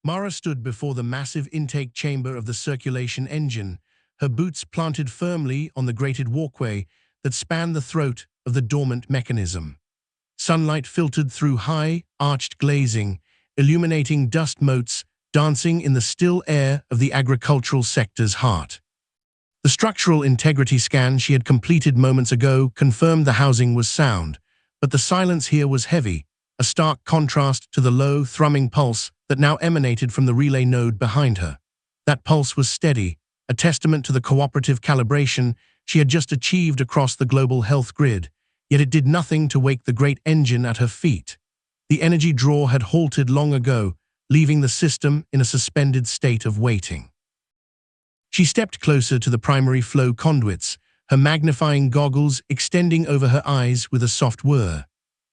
Mara stood before the massive intake chamber of the circulation engine, her boots planted firmly on the grated walkway that spanned the throat of the dormant mechanism. Sunlight filtered through high, arched glazing, illuminating dust motes dancing in the still air of the agricultural sector's heart. The structural integrity scan she had completed moments ago confirmed the housing was sound, but the silence here was heavy, a stark contrast to the low, thrumming pulse that now emanated from the relay node behind her. That pulse was steady, a testament to the cooperative calibration she had just achieved across the global health grid, yet it did nothing to wake the great engine at her feet. The energy draw had halted long ago, leaving the system in a suspended state of waiting. She stepped closer to the primary flow conduits, her magnifying goggles extending over her eyes with a soft whir.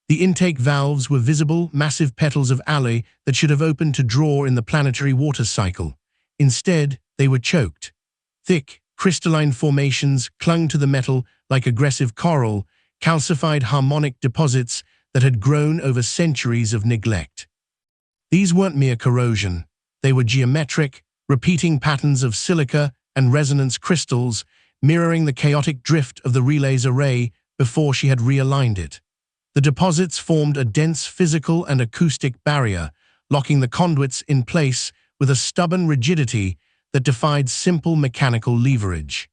The intake valves were visible, massive petals of alloy that should have opened to draw in the planetary water cycle. Instead, they were choked. Thick, crystalline formations clung to the metal like aggressive coral, calcified harmonic deposits that had grown over centuries of neglect. These weren't mere corrosion. They were geometric, repeating patterns of silica and resonance crystals, mirroring the chaotic drift of the relay's array before she had realigned it. The deposits formed a dense physical and acoustic barrier, locking the conduits in place with a stubborn rigidity that defied simple mechanical leverage.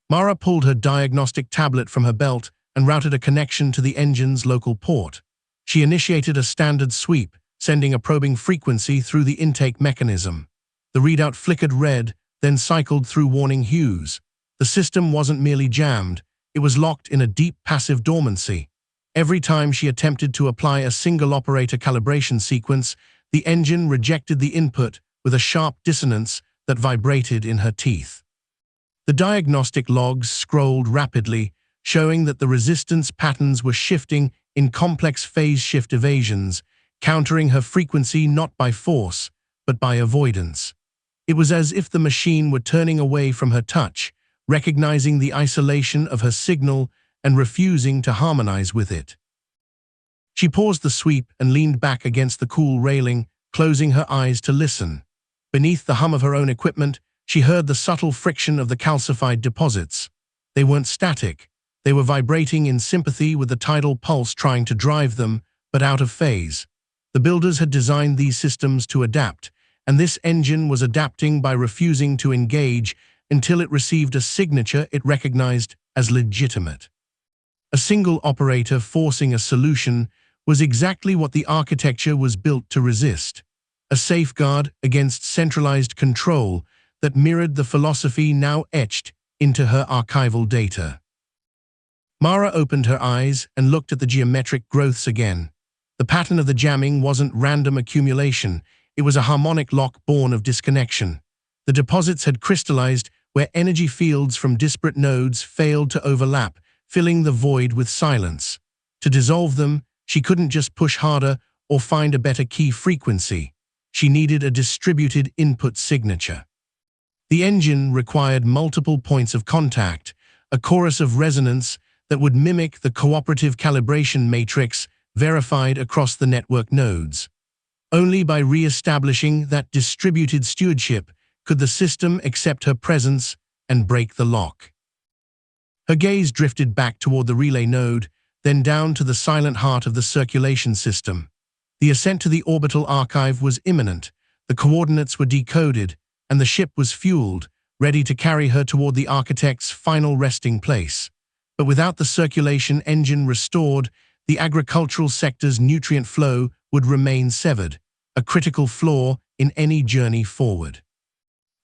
Mara pulled her diagnostic tablet from her belt and routed a connection to the engine's local port. She initiated a standard sweep, sending a probing frequency through the intake mechanism. The readout flickered red, then cycled through warning hues. The system wasn't merely jammed, it was locked in a deep passive dormancy. Every time she attempted to apply a single operator calibration sequence, the engine rejected the input with a sharp dissonance that vibrated in her teeth. The diagnostic logs scrolled rapidly, showing that the resistance patterns were shifting in complex phase shift evasions, countering her frequency not by force, but by avoidance. It was as if the machine were turning away from her touch, recognizing the isolation of her signal and refusing to harmonize with it. She paused the sweep and leaned back against the cool railing, closing her eyes to listen. Beneath the hum of her own equipment, she heard the subtle friction of the calcified deposits. They weren't static. They were vibrating in sympathy with the tidal pulse trying to drive them, but out of phase. The builders had designed these systems to adapt, and this engine was adapting by refusing to engage until it received a signature it recognized as legitimate. A single operator forcing a solution was exactly what the architecture was built to resist, a safeguard against centralized control that mirrored the philosophy now etched into her archival data. Mara opened her eyes and looked at the geometric growths again. The pattern of the jamming wasn't random accumulation, it was a harmonic lock born of disconnection. The deposits had crystallized where energy fields from disparate nodes failed to overlap, filling the void with silence. To dissolve them, she couldn't just push harder or find a better key frequency. She needed a distributed input signature. The engine required multiple points of contact, a chorus of resonance that would mimic the cooperative calibration matrix verified across the network nodes. Only by re-establishing that distributed stewardship could the system accept her presence and break the lock. Her gaze drifted back toward the relay node, then down to the silent heart of the circulation system. The ascent to the orbital archive was imminent, the coordinates were decoded, and the ship was fueled, ready to carry her toward the architect's final resting place. But without the circulation engine restored, the agricultural sector's nutrient flow would remain severed, a critical flaw in any journey forward.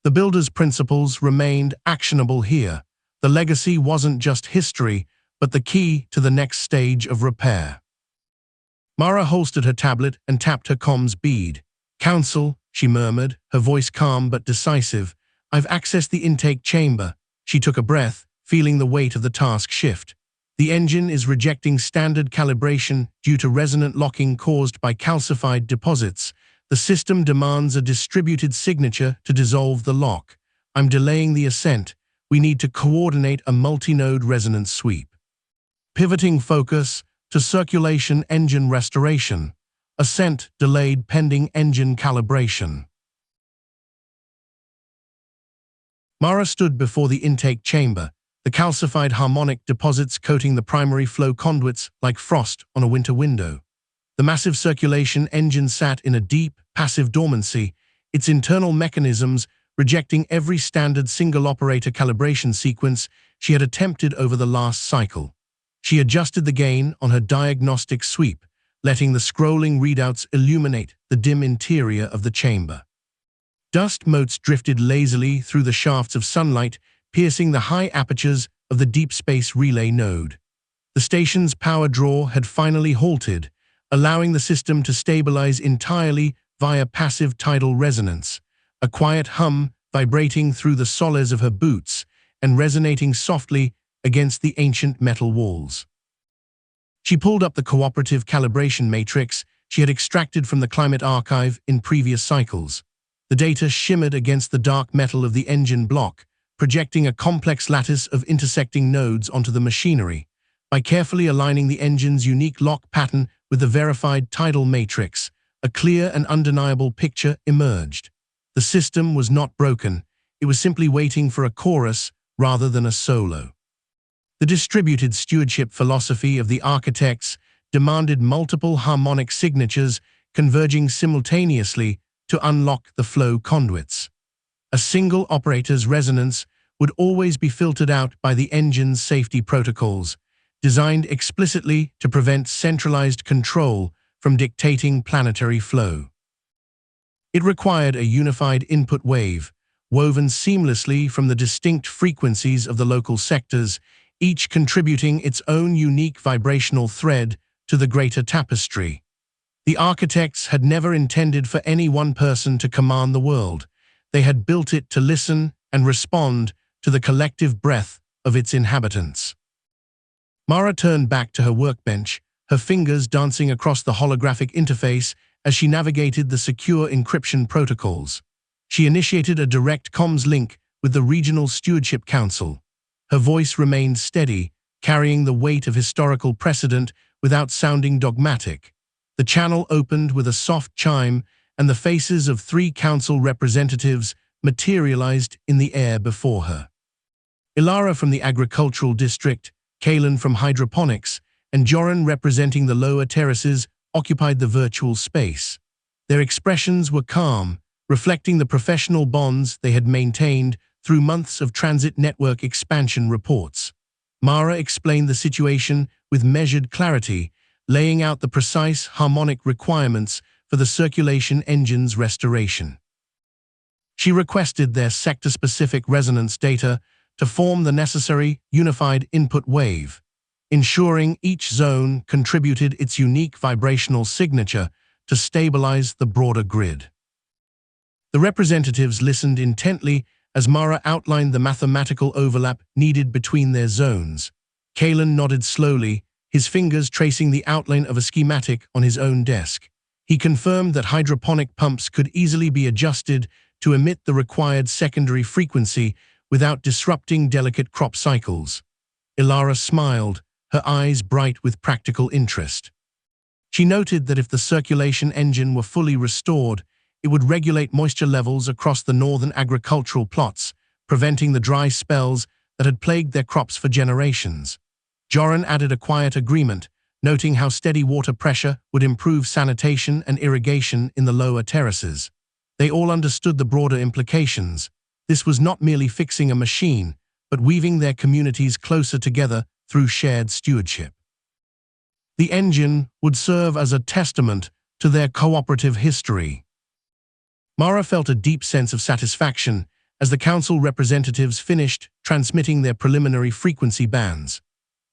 The builder's principles remained actionable here. The legacy wasn't just history, but the key to the next stage of repair. Mara holstered her tablet and tapped her comms bead. "Council," she murmured, her voice calm but decisive. "I've accessed the intake chamber." She took a breath, feeling the weight of the task shift. The engine is rejecting standard calibration due to resonant locking caused by calcified deposits. The system demands a distributed signature to dissolve the lock. I'm delaying the ascent. We need to coordinate a multi-node resonance sweep. Pivoting focus to circulation engine restoration. Ascent delayed pending engine calibration. Mara stood before the intake chamber, the calcified harmonic deposits coating the primary flow conduits like frost on a winter window. The massive circulation engine sat in a deep, passive dormancy, its internal mechanisms rejecting every standard single-operator calibration sequence she had attempted over the last cycle. She adjusted the gain on her diagnostic sweep, letting the scrolling readouts illuminate the dim interior of the chamber. Dust motes drifted lazily through the shafts of sunlight, piercing the high apertures of the deep space relay node. The station's power draw had finally halted, allowing the system to stabilize entirely via passive tidal resonance, a quiet hum vibrating through the soles of her boots and resonating softly against the ancient metal walls. She pulled up the cooperative calibration matrix she had extracted from the climate archive in previous cycles. The data shimmered against the dark metal of the engine block, projecting a complex lattice of intersecting nodes onto the machinery. By carefully aligning the engine's unique lock pattern with the verified tidal matrix, a clear and undeniable picture emerged. The system was not broken, it was simply waiting for a chorus rather than a solo. The distributed stewardship philosophy of the architects demanded multiple harmonic signatures converging simultaneously to unlock the flow conduits. A single operator's resonance would always be filtered out by the engine's safety protocols, designed explicitly to prevent centralized control from dictating planetary flow. It required a unified input wave, woven seamlessly from the distinct frequencies of the local sectors, each contributing its own unique vibrational thread to the greater tapestry. The architects had never intended for any one person to command the world. They had built it to listen and respond to the collective breath of its inhabitants. Mara turned back to her workbench, her fingers dancing across the holographic interface as she navigated the secure encryption protocols. She initiated a direct comms link with the Regional Stewardship Council. Her voice remained steady, carrying the weight of historical precedent without sounding dogmatic. The channel opened with a soft chime, and the faces of 3 council representatives materialized in the air before her. Ilara from the agricultural district, Kalen from hydroponics, and Joran representing the lower terraces occupied the virtual space. Their expressions were calm, reflecting the professional bonds they had maintained through months of transit network expansion reports. Mara explained the situation with measured clarity, laying out the precise harmonic requirements for the circulation engine's restoration. She requested their sector-specific resonance data to form the necessary unified input wave, ensuring each zone contributed its unique vibrational signature to stabilize the broader grid. The representatives listened intently as Mara outlined the mathematical overlap needed between their zones. Kalen nodded slowly, his fingers tracing the outline of a schematic on his own desk. He confirmed that hydroponic pumps could easily be adjusted to emit the required secondary frequency without disrupting delicate crop cycles. Ilara smiled, her eyes bright with practical interest. She noted that if the circulation engine were fully restored, it would regulate moisture levels across the northern agricultural plots, preventing the dry spells that had plagued their crops for generations. Joran added a quiet agreement, noting how steady water pressure would improve sanitation and irrigation in the lower terraces. They all understood the broader implications. This was not merely fixing a machine, but weaving their communities closer together through shared stewardship. The engine would serve as a testament to their cooperative history. Mara felt a deep sense of satisfaction as the council representatives finished transmitting their preliminary frequency bands.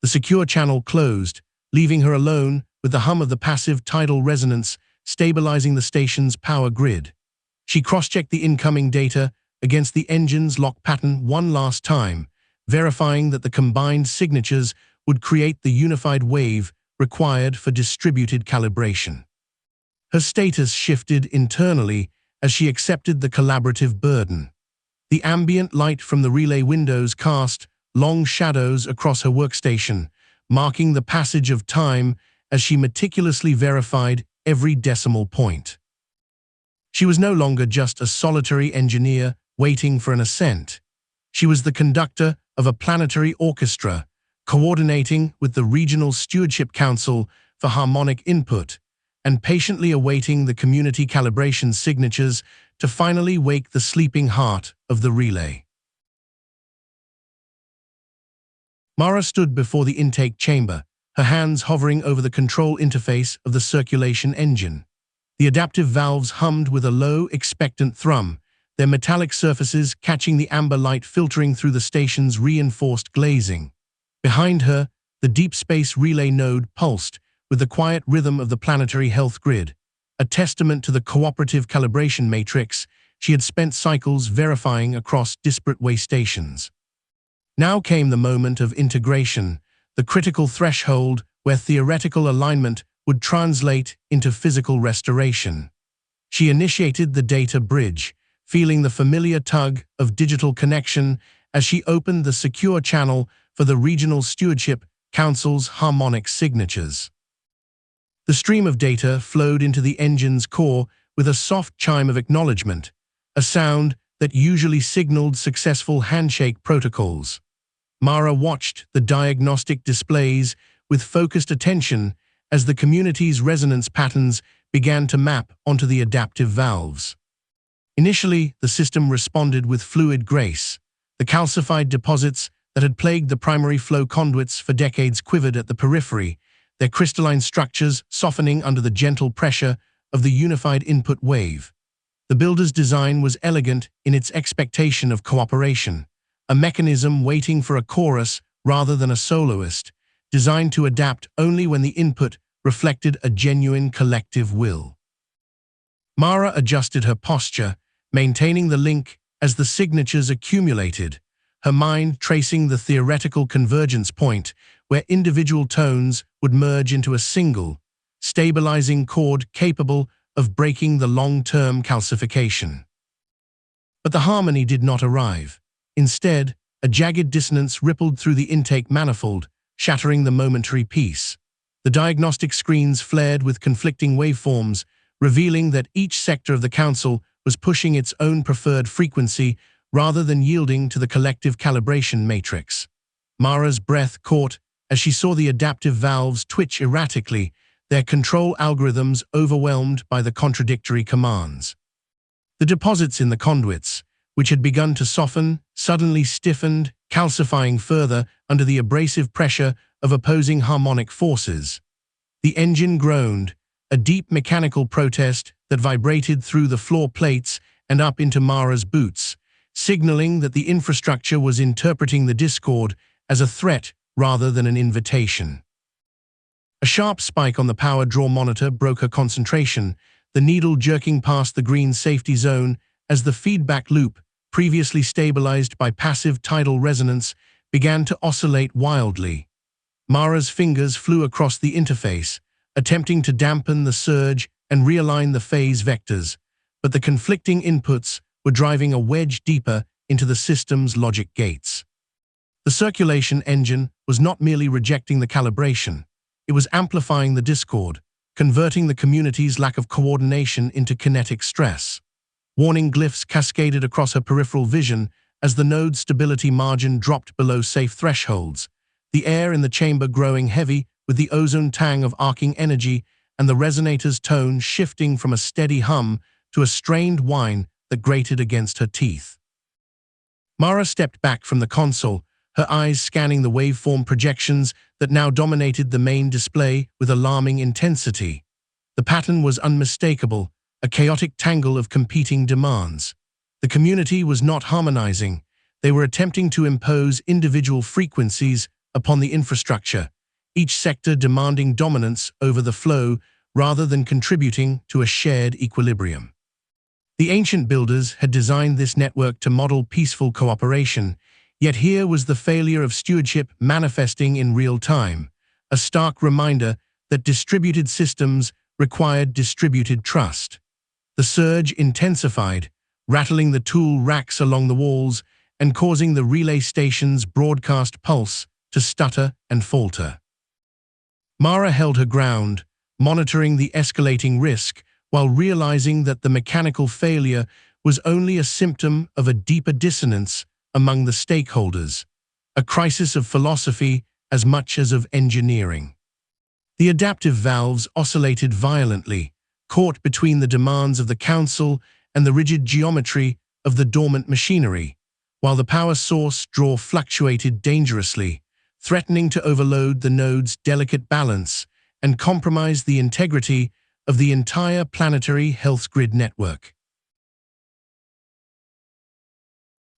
The secure channel closed, leaving her alone with the hum of the passive tidal resonance stabilizing the station's power grid. She cross-checked the incoming data against the engine's lock pattern one last time, verifying that the combined signatures would create the unified wave required for distributed calibration. Her status shifted internally as she accepted the collaborative burden. The ambient light from the relay windows cast long shadows across her workstation, marking the passage of time as she meticulously verified every decimal point. She was no longer just a solitary engineer waiting for an ascent. She was the conductor of a planetary orchestra, coordinating with the Regional Stewardship Council for harmonic input, and patiently awaiting the community calibration signatures to finally wake the sleeping heart of the relay. Mara stood before the intake chamber, her hands hovering over the control interface of the circulation engine. The adaptive valves hummed with a low, expectant thrum, their metallic surfaces catching the amber light filtering through the station's reinforced glazing. Behind her, the deep space relay node pulsed with the quiet rhythm of the planetary health grid, a testament to the cooperative calibration matrix she had spent cycles verifying across disparate way stations. Now came the moment of integration, the critical threshold where theoretical alignment would translate into physical restoration. She initiated the data bridge, feeling the familiar tug of digital connection as she opened the secure channel for the Regional Stewardship Council's harmonic signatures. The stream of data flowed into the engine's core with a soft chime of acknowledgement, a sound that usually signaled successful handshake protocols. Mara watched the diagnostic displays with focused attention as the community's resonance patterns began to map onto the adaptive valves. Initially, the system responded with fluid grace. The calcified deposits that had plagued the primary flow conduits for decades quivered at the periphery, their crystalline structures softening under the gentle pressure of the unified input wave. The builder's design was elegant in its expectation of cooperation, a mechanism waiting for a chorus rather than a soloist, designed to adapt only when the input reflected a genuine collective will. Mara adjusted her posture, maintaining the link as the signatures accumulated, her mind tracing the theoretical convergence point where individual tones would merge into a single, stabilizing chord capable of breaking the long-term calcification. But the harmony did not arrive. Instead, a jagged dissonance rippled through the intake manifold, shattering the momentary peace. The diagnostic screens flared with conflicting waveforms, revealing that each sector of the council was pushing its own preferred frequency rather than yielding to the collective calibration matrix. Mara's breath caught as she saw the adaptive valves twitch erratically, their control algorithms overwhelmed by the contradictory commands. The deposits in the conduits, which had begun to soften, suddenly stiffened, calcifying further under the abrasive pressure of opposing harmonic forces. The engine groaned, a deep mechanical protest that vibrated through the floor plates and up into Mara's boots, signaling that the infrastructure was interpreting the discord as a threat rather than an invitation. A sharp spike on the power draw monitor broke her concentration, the needle jerking past the green safety zone as the feedback loop, previously stabilized by passive tidal resonance, began to oscillate wildly. Mara's fingers flew across the interface, attempting to dampen the surge and realign the phase vectors, but the conflicting inputs were driving a wedge deeper into the system's logic gates. The circulation engine was not merely rejecting the calibration, it was amplifying the discord, converting the community's lack of coordination into kinetic stress. Warning glyphs cascaded across her peripheral vision as the node's stability margin dropped below safe thresholds, the air in the chamber growing heavy with the ozone tang of arcing energy and the resonator's tone shifting from a steady hum to a strained whine that grated against her teeth. Mara stepped back from the console, her eyes scanning the waveform projections that now dominated the main display with alarming intensity. The pattern was unmistakable, a chaotic tangle of competing demands. The community was not harmonizing. They were attempting to impose individual frequencies upon the infrastructure, each sector demanding dominance over the flow rather than contributing to a shared equilibrium. The ancient builders had designed this network to model peaceful cooperation, yet here was the failure of stewardship manifesting in real time, a stark reminder that distributed systems required distributed trust. The surge intensified, rattling the tool racks along the walls and causing the relay station's broadcast pulse to stutter and falter. Mara held her ground, monitoring the escalating risk while realizing that the mechanical failure was only a symptom of a deeper dissonance among the stakeholders, a crisis of philosophy as much as of engineering. The adaptive valves oscillated violently, caught between the demands of the council and the rigid geometry of the dormant machinery, while the power source draw fluctuated dangerously, threatening to overload the node's delicate balance and compromise the integrity of the entire planetary health grid network.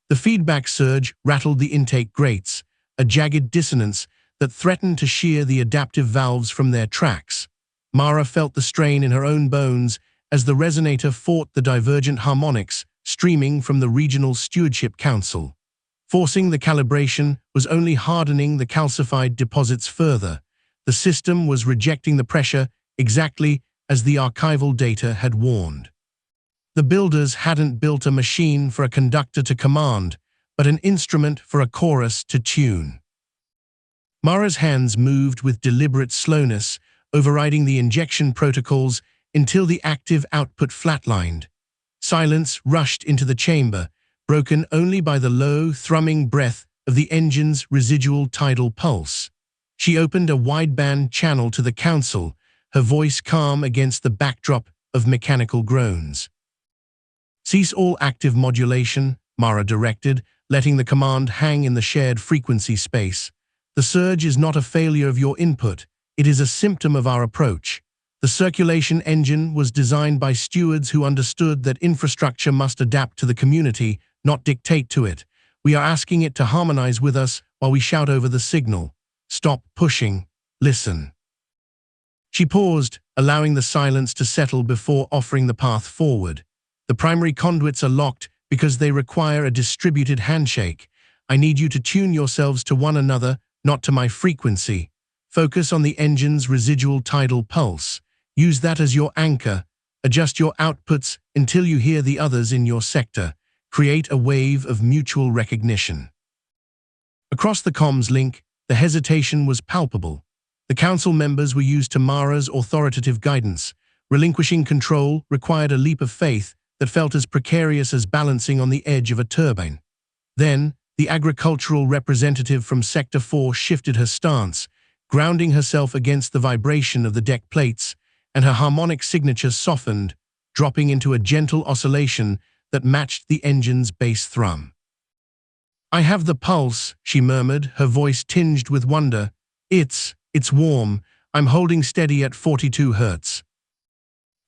The feedback surge rattled the intake grates, a jagged dissonance that threatened to shear the adaptive valves from their tracks. Mara felt the strain in her own bones as the resonator fought the divergent harmonics streaming from the regional stewardship council. Forcing the calibration was only hardening the calcified deposits further. The system was rejecting the pressure exactly as the archival data had warned. The builders hadn't built a machine for a conductor to command, but an instrument for a chorus to tune. Mara's hands moved with deliberate slowness, overriding the injection protocols until the active output flatlined. Silence rushed into the chamber, broken only by the low, thrumming breath of the engine's residual tidal pulse. She opened a wideband channel to the council, her voice calm against the backdrop of mechanical groans. "Cease all active modulation," Mara directed, letting the command hang in the shared frequency space. "The surge is not a failure of your input, it is a symptom of our approach. The circulation engine was designed by stewards who understood that infrastructure must adapt to the community, not dictate to it. We are asking it to harmonize with us while we shout over the signal. Stop pushing, listen." She paused, allowing the silence to settle before offering the path forward. "The primary conduits are locked because they require a distributed handshake. I need you to tune yourselves to one another, not to my frequency. Focus on the engine's residual tidal pulse. Use that as your anchor. Adjust your outputs until you hear the others in your sector. Create a wave of mutual recognition." Across the comms link, the hesitation was palpable. The council members were used to Mara's authoritative guidance. Relinquishing control required a leap of faith that felt as precarious as balancing on the edge of a turbine. Then, the agricultural representative from Sector 4 shifted her stance, grounding herself against the vibration of the deck plates, and her harmonic signature softened, dropping into a gentle oscillation that matched the engine's bass thrum. "I have the pulse," she murmured, her voice tinged with wonder. It's warm. I'm holding steady at 42 hertz."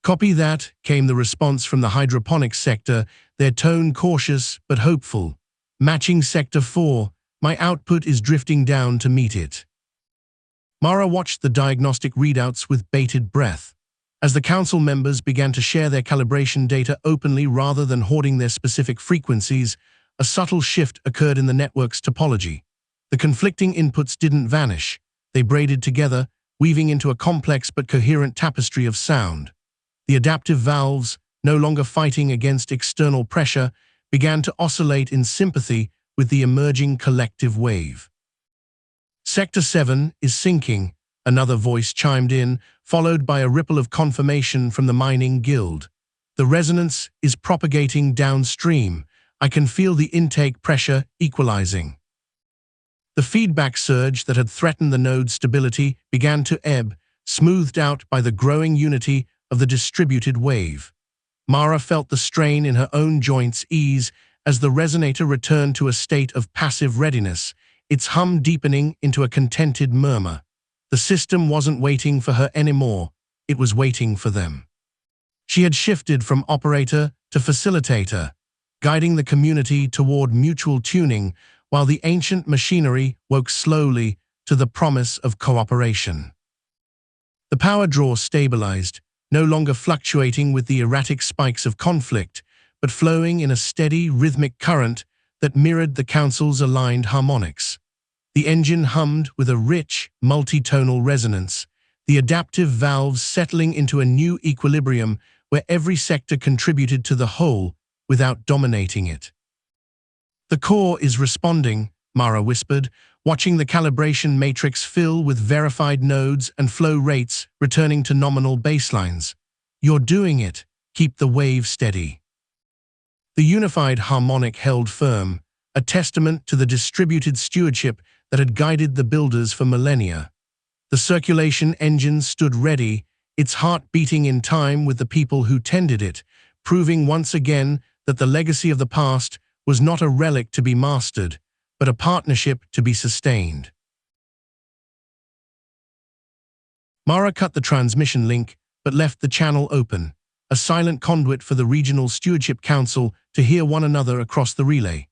"Copy that," came the response from the hydroponics sector, their tone cautious but hopeful. "Matching Sector 4, my output is drifting down to meet it." Mara watched the diagnostic readouts with bated breath. As the council members began to share their calibration data openly rather than hoarding their specific frequencies, a subtle shift occurred in the network's topology. The conflicting inputs didn't vanish. They braided together, weaving into a complex but coherent tapestry of sound. The adaptive valves, no longer fighting against external pressure, began to oscillate in sympathy with the emerging collective wave. "Sector 7 is sinking," another voice chimed in, followed by a ripple of confirmation from the mining guild. "The resonance is propagating downstream. I can feel the intake pressure equalizing." The feedback surge that had threatened the node's stability began to ebb, smoothed out by the growing unity of the distributed wave. Mara felt the strain in her own joints ease as the resonator returned to a state of passive readiness, its hum deepening into a contented murmur. The system wasn't waiting for her anymore, it was waiting for them. She had shifted from operator to facilitator, guiding the community toward mutual tuning while the ancient machinery woke slowly to the promise of cooperation. The power draw stabilized, no longer fluctuating with the erratic spikes of conflict, but flowing in a steady, rhythmic current that mirrored the council's aligned harmonics. The engine hummed with a rich, multi-tonal resonance, the adaptive valves settling into a new equilibrium where every sector contributed to the whole without dominating it. "The core is responding," Mara whispered, watching the calibration matrix fill with verified nodes and flow rates returning to nominal baselines. You're doing it. Keep the wave steady. The unified harmonic held firm, a testament to the distributed stewardship that had guided the builders for millennia. The circulation engine stood ready, its heart beating in time with the people who tended it, proving once again that the legacy of the past was not a relic to be mastered, but a partnership to be sustained. Mara cut the transmission link, but left the channel open, a silent conduit for the Regional Stewardship Council to hear one another across the relay.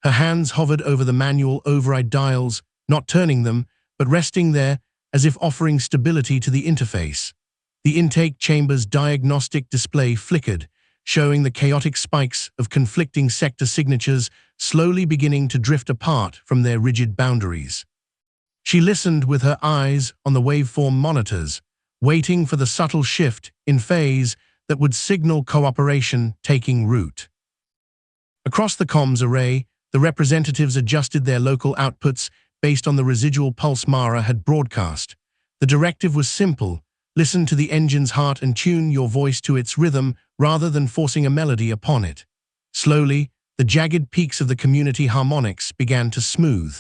Her hands hovered over the manual override dials, not turning them, but resting there as if offering stability to the interface. The intake chamber's diagnostic display flickered, showing the chaotic spikes of conflicting sector signatures slowly beginning to drift apart from their rigid boundaries. She listened with her eyes on the waveform monitors, waiting for the subtle shift in phase that would signal cooperation taking root. Across the comms array, the representatives adjusted their local outputs based on the residual pulse Mara had broadcast. The directive was simple: listen to the engine's heart and tune your voice to its rhythm rather than forcing a melody upon it. Slowly, the jagged peaks of the community harmonics began to smooth.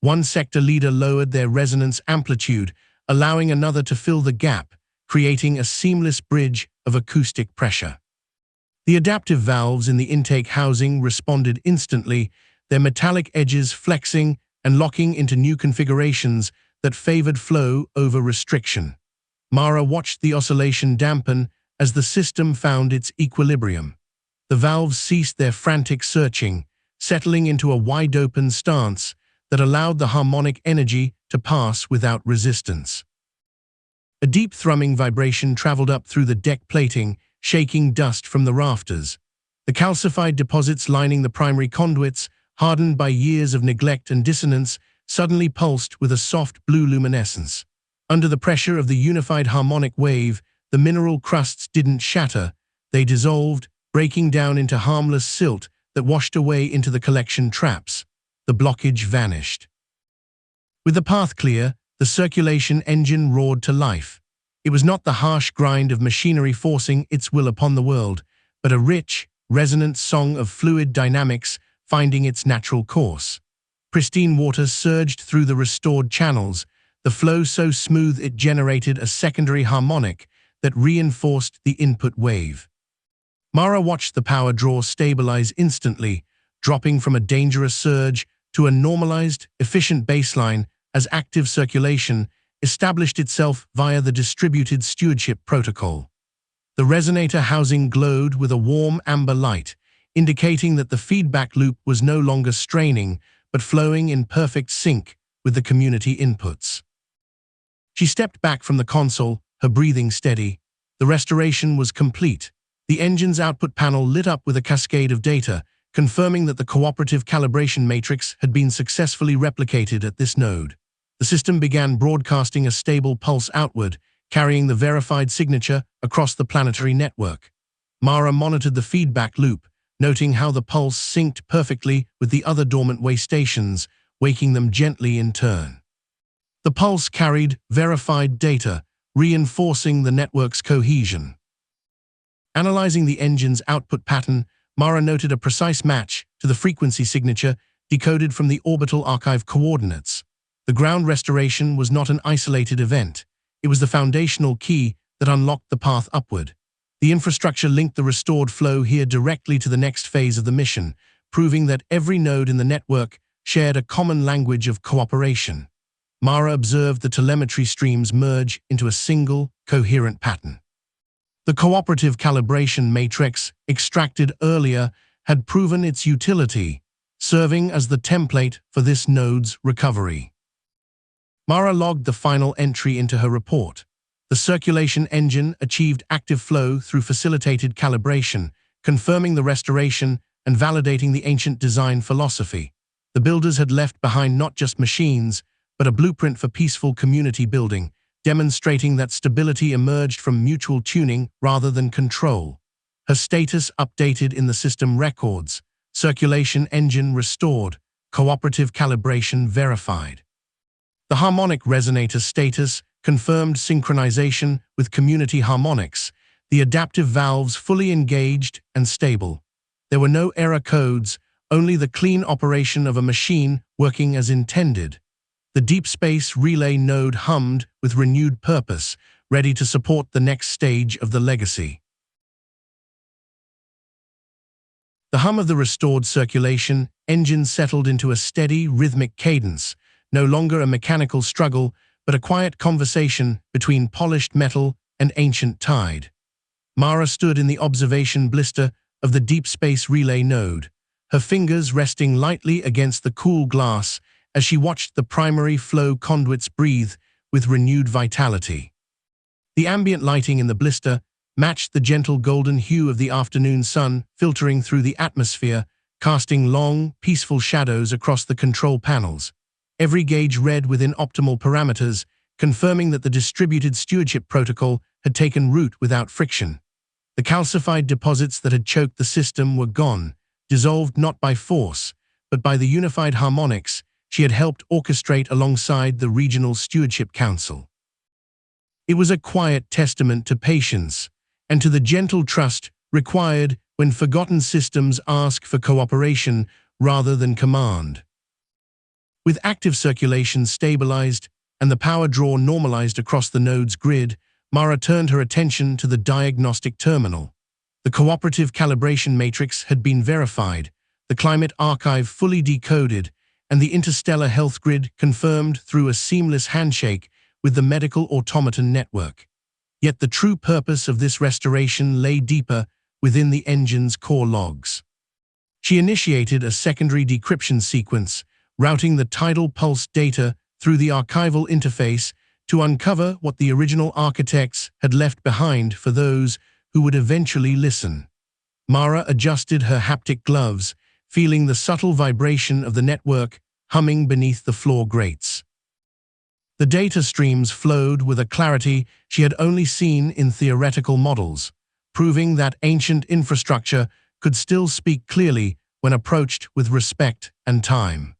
One sector leader lowered their resonance amplitude, allowing another to fill the gap, creating a seamless bridge of acoustic pressure. The adaptive valves in the intake housing responded instantly, their metallic edges flexing and locking into new configurations that favored flow over restriction. Mara watched the oscillation dampen as the system found its equilibrium. The valves ceased their frantic searching, settling into a wide-open stance that allowed the harmonic energy to pass without resistance. A deep thrumming vibration traveled up through the deck plating, shaking dust from the rafters. The calcified deposits lining the primary conduits, hardened by years of neglect and dissonance, suddenly pulsed with a soft blue luminescence. Under the pressure of the unified harmonic wave, the mineral crusts didn't shatter, they dissolved, breaking down into harmless silt that washed away into the collection traps. The blockage vanished. With the path clear, the circulation engine roared to life. It was not the harsh grind of machinery forcing its will upon the world, but a rich, resonant song of fluid dynamics finding its natural course. Pristine water surged through the restored channels, the flow so smooth it generated a secondary harmonic that reinforced the input wave. Mara watched the power draw stabilize instantly, dropping from a dangerous surge to a normalized, efficient baseline as active circulation established itself via the distributed stewardship protocol. The resonator housing glowed with a warm amber light, indicating that the feedback loop was no longer straining, but flowing in perfect sync with the community inputs. She stepped back from the console, her breathing steady. The restoration was complete. The engine's output panel lit up with a cascade of data, confirming that the cooperative calibration matrix had been successfully replicated at this node. The system began broadcasting a stable pulse outward, carrying the verified signature across the planetary network. Mara monitored the feedback loop, noting how the pulse synced perfectly with the other dormant way stations, waking them gently in turn. The pulse carried verified data, reinforcing the network's cohesion. Analyzing the engine's output pattern, Mara noted a precise match to the frequency signature decoded from the orbital archive coordinates. The ground restoration was not an isolated event. It was the foundational key that unlocked the path upward. The infrastructure linked the restored flow here directly to the next phase of the mission, proving that every node in the network shared a common language of cooperation. Mara observed the telemetry streams merge into a single, coherent pattern. The cooperative calibration matrix, extracted earlier, had proven its utility, serving as the template for this node's recovery. Mara logged the final entry into her report. The circulation engine achieved active flow through facilitated calibration, confirming the restoration and validating the ancient design philosophy. The builders had left behind not just machines, but a blueprint for peaceful community building, demonstrating that stability emerged from mutual tuning rather than control. Her status updated in the system records, circulation engine restored, cooperative calibration verified. The harmonic resonator status confirmed synchronization with community harmonics, the adaptive valves fully engaged and stable. There were no error codes, only the clean operation of a machine working as intended. The deep space relay node hummed with renewed purpose, ready to support the next stage of the legacy. The hum of the restored circulation engine settled into a steady, rhythmic cadence, no longer a mechanical struggle, but a quiet conversation between polished metal and ancient tide. Mara stood in the observation blister of the deep space relay node, her fingers resting lightly against the cool glass as she watched the primary flow conduits breathe with renewed vitality. The ambient lighting in the blister matched the gentle golden hue of the afternoon sun filtering through the atmosphere, casting long, peaceful shadows across the control panels. Every gauge read within optimal parameters, confirming that the distributed stewardship protocol had taken root without friction. The calcified deposits that had choked the system were gone, dissolved not by force, but by the unified harmonics she had helped orchestrate alongside the Regional Stewardship Council. It was a quiet testament to patience and to the gentle trust required when forgotten systems ask for cooperation rather than command. With active circulation stabilized and the power draw normalized across the node's grid, Mara turned her attention to the diagnostic terminal. The cooperative calibration matrix had been verified, the climate archive fully decoded, and the interstellar health grid confirmed through a seamless handshake with the medical automaton network. Yet the true purpose of this restoration lay deeper within the engine's core logs. She initiated a secondary decryption sequence, routing the tidal pulse data through the archival interface to uncover what the original architects had left behind for those who would eventually listen. Mara adjusted her haptic gloves, feeling the subtle vibration of the network humming beneath the floor grates. The data streams flowed with a clarity she had only seen in theoretical models, proving that ancient infrastructure could still speak clearly when approached with respect and time.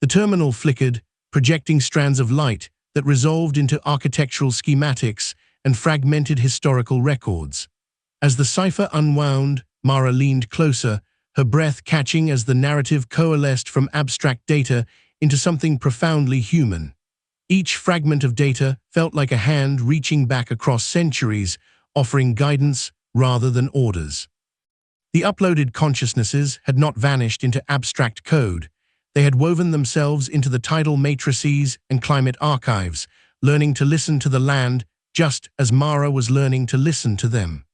The terminal flickered, projecting strands of light that resolved into architectural schematics and fragmented historical records. As the cipher unwound, Mara leaned closer, her breath catching as the narrative coalesced from abstract data into something profoundly human. Each fragment of data felt like a hand reaching back across centuries, offering guidance rather than orders. The uploaded consciousnesses had not vanished into abstract code. They had woven themselves into the tidal matrices and climate archives, learning to listen to the land just as Mara was learning to listen to them.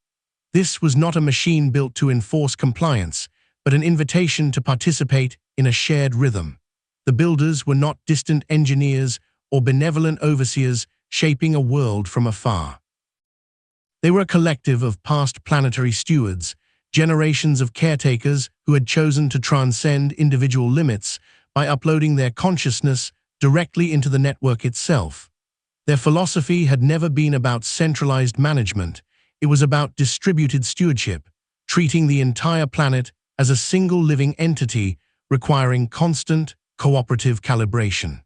This was not a machine built to enforce compliance, but an invitation to participate in a shared rhythm. The builders were not distant engineers or benevolent overseers shaping a world from afar. They were a collective of past planetary stewards, generations of caretakers who had chosen to transcend individual limits by uploading their consciousness directly into the network itself. Their philosophy had never been about centralized management. It was about distributed stewardship, treating the entire planet as a single living entity requiring constant, cooperative calibration.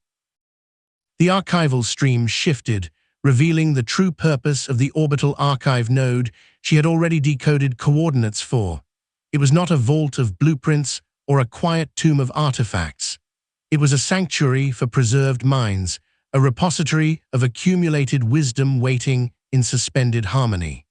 The archival stream shifted, revealing the true purpose of the orbital archive node she had already decoded coordinates for. It was not a vault of blueprints or a quiet tomb of artifacts. It was a sanctuary for preserved minds, a repository of accumulated wisdom waiting in suspended harmony.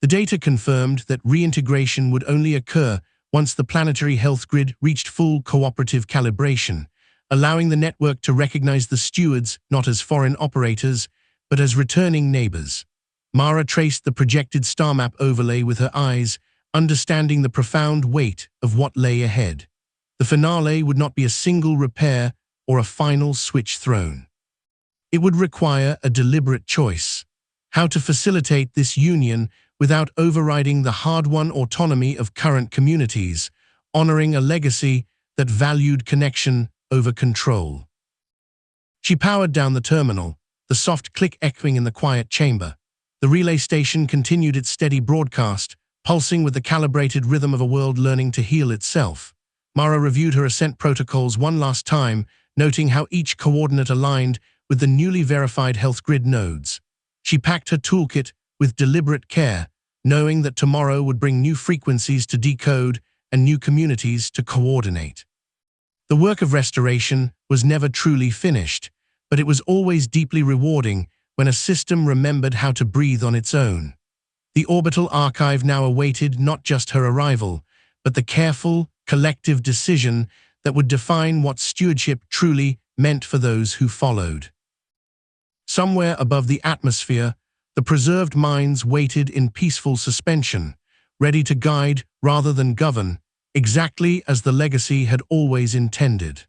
The data confirmed that reintegration would only occur once the planetary health grid reached full cooperative calibration, allowing the network to recognize the stewards not as foreign operators, but as returning neighbors. Mara traced the projected star map overlay with her eyes, understanding the profound weight of what lay ahead. The finale would not be a single repair or a final switch thrown. It would require a deliberate choice: how to facilitate this union without overriding the hard-won autonomy of current communities, honoring a legacy that valued connection over control. She powered down the terminal, the soft click echoing in the quiet chamber. The relay station continued its steady broadcast, pulsing with the calibrated rhythm of a world learning to heal itself. Mara reviewed her ascent protocols one last time, noting how each coordinate aligned with the newly verified health grid nodes. She packed her toolkit with deliberate care, knowing that tomorrow would bring new frequencies to decode and new communities to coordinate. The work of restoration was never truly finished, but it was always deeply rewarding when a system remembered how to breathe on its own. The orbital archive now awaited not just her arrival, but the careful, collective decision that would define what stewardship truly meant for those who followed. Somewhere above the atmosphere, the preserved minds waited in peaceful suspension, ready to guide rather than govern, exactly as the legacy had always intended.